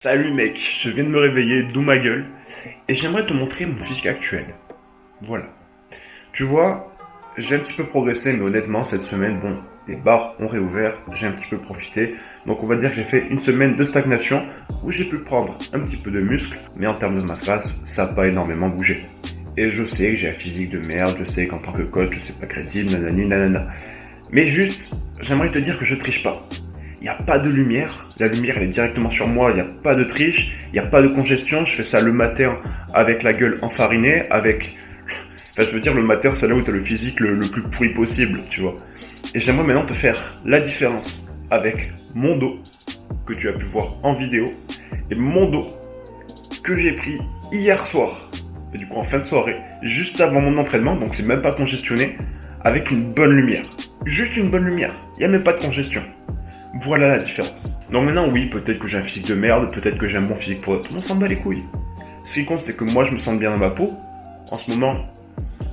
Salut mec, je viens de me réveiller, d'où ma gueule, et j'aimerais te montrer mon physique actuel. Voilà. Tu vois, j'ai un petit peu progressé, mais honnêtement, cette semaine, bon, les bars ont réouvert, j'ai un petit peu profité, donc on va dire que j'ai fait une semaine de stagnation, où j'ai pu prendre un petit peu de muscle, mais en termes de masse grasse, ça n'a pas énormément bougé. Et je sais que j'ai un physique de merde, je sais qu'en tant que coach, je sais pas crédible, nanani, nanana. Mais juste, j'aimerais te dire que je triche pas. Il n'y a pas de lumière, la lumière elle est directement sur moi, il n'y a pas de triche, il n'y a pas de congestion, je fais ça le matin avec la gueule enfarinée, avec... Enfin je veux dire le matin c'est là où tu as le physique le plus pourri possible, tu vois. Et j'aimerais maintenant te faire la différence avec mon dos, que tu as pu voir en vidéo, et mon dos que j'ai pris hier soir, et du coup en fin de soirée, juste avant mon entraînement, donc c'est même pas congestionné, avec une bonne lumière. Juste une bonne lumière, il n'y a même pas de congestion. Voilà la différence. Donc maintenant, oui, peut-être que j'ai un physique de merde, peut-être que j'ai un bon physique pour d'autres, on s'en bat les couilles. Ce qui compte, c'est que moi, je me sens bien dans ma peau. En ce moment,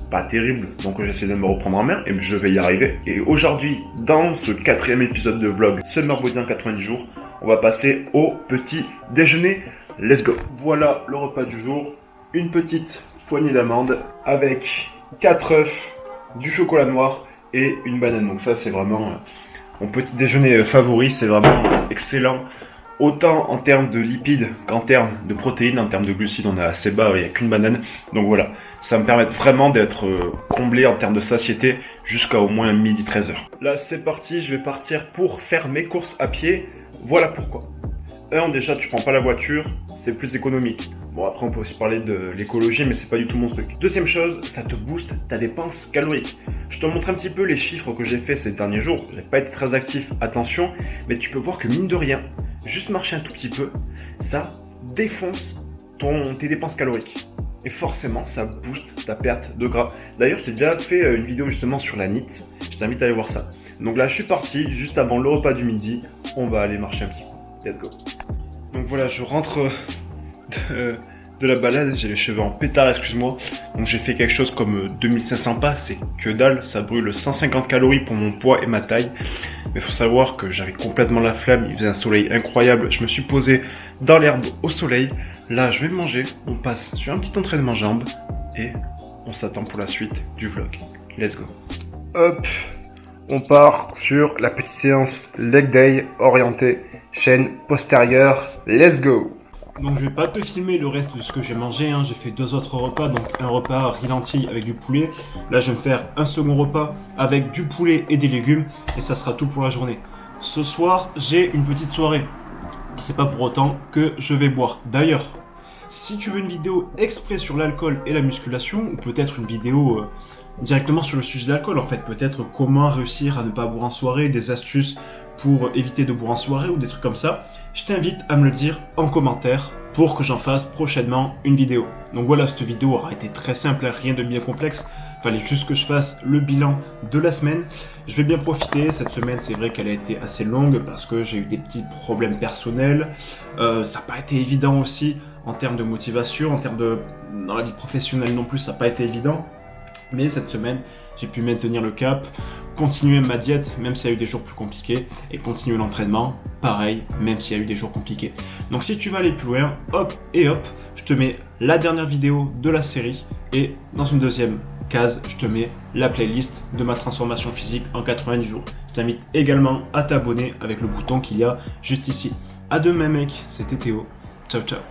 pas terrible, donc j'essaie de me reprendre en main, et je vais y arriver. Et aujourd'hui, dans ce 4e épisode de vlog Summer Body en 90 jours, on va passer au petit déjeuner. Let's go. Voilà le repas du jour. Une petite poignée d'amandes avec 4 œufs, du chocolat noir et une banane. Donc ça, c'est vraiment... mon petit déjeuner favori, c'est vraiment excellent. Autant en termes de lipides qu'en termes de protéines, en termes de glucides, on est assez bas, il n'y a qu'une banane. Donc voilà, ça me permet vraiment d'être comblé en termes de satiété jusqu'à au moins midi 13h. Là c'est parti, je vais partir pour faire mes courses à pied. Voilà pourquoi. Déjà tu prends pas la voiture, c'est plus économique. Bon après on peut aussi parler de l'écologie mais c'est pas du tout mon truc. Deuxième chose, ça te booste ta dépense calorique. Je te montre un petit peu les chiffres que j'ai fait ces derniers jours. J'ai pas été très actif, attention, mais tu peux voir que mine de rien, juste marcher un tout petit peu, ça défonce tes dépenses caloriques. Et forcément, ça booste ta perte de gras. D'ailleurs, je t'ai déjà fait une vidéo justement sur la NEAT. Je t'invite à aller voir ça. Donc là, je suis parti, juste avant le repas du midi, on va aller marcher un petit coup. Let's go. Donc voilà, je rentre de la balade, j'ai les cheveux en pétard, excuse-moi. Donc j'ai fait quelque chose comme 2500 pas, c'est que dalle, ça brûle 150 calories pour mon poids et ma taille. Mais faut savoir que j'avais complètement la flemme, il faisait un soleil incroyable, je me suis posé dans l'herbe au soleil. Là je vais manger, on passe sur un petit entraînement jambes et on s'attend pour la suite du vlog. Let's go. Hop, on part sur la petite séance leg day orientée chaîne postérieure. Let's go. Donc je vais pas te filmer le reste de ce que j'ai mangé, hein. J'ai fait 2 autres repas, donc un repas riz lentilles avec du poulet. Là je vais me faire un second repas avec du poulet et des légumes et ça sera tout pour la journée. Ce soir j'ai une petite soirée, c'est pas pour autant que je vais boire. D'ailleurs, si tu veux une vidéo exprès sur l'alcool et la musculation, ou peut-être une vidéo directement sur le sujet de l'alcool, en fait peut-être comment réussir à ne pas boire en soirée, des astuces pour éviter de boire en soirée ou des trucs comme ça, je t'invite à me le dire en commentaire pour que j'en fasse prochainement une vidéo. Donc voilà, cette vidéo aura été très simple, rien de bien complexe. Fallait juste que je fasse le bilan de la semaine. Je vais bien profiter. Cette semaine, c'est vrai qu'elle a été assez longue parce que j'ai eu des petits problèmes personnels. Ça n'a pas été évident aussi en termes de motivation, en termes de... dans la vie professionnelle non plus, ça n'a pas été évident. Mais cette semaine, j'ai pu maintenir le cap, continuer ma diète, même s'il y a eu des jours plus compliqués, et continuer l'entraînement, pareil, même s'il y a eu des jours compliqués. Donc si tu vas aller plus loin, hop et hop, je te mets la dernière vidéo de la série, et dans une deuxième case, je te mets la playlist de ma transformation physique en 90 jours. Je t'invite également à t'abonner avec le bouton qu'il y a juste ici. À demain mec, c'était Théo. Ciao ciao.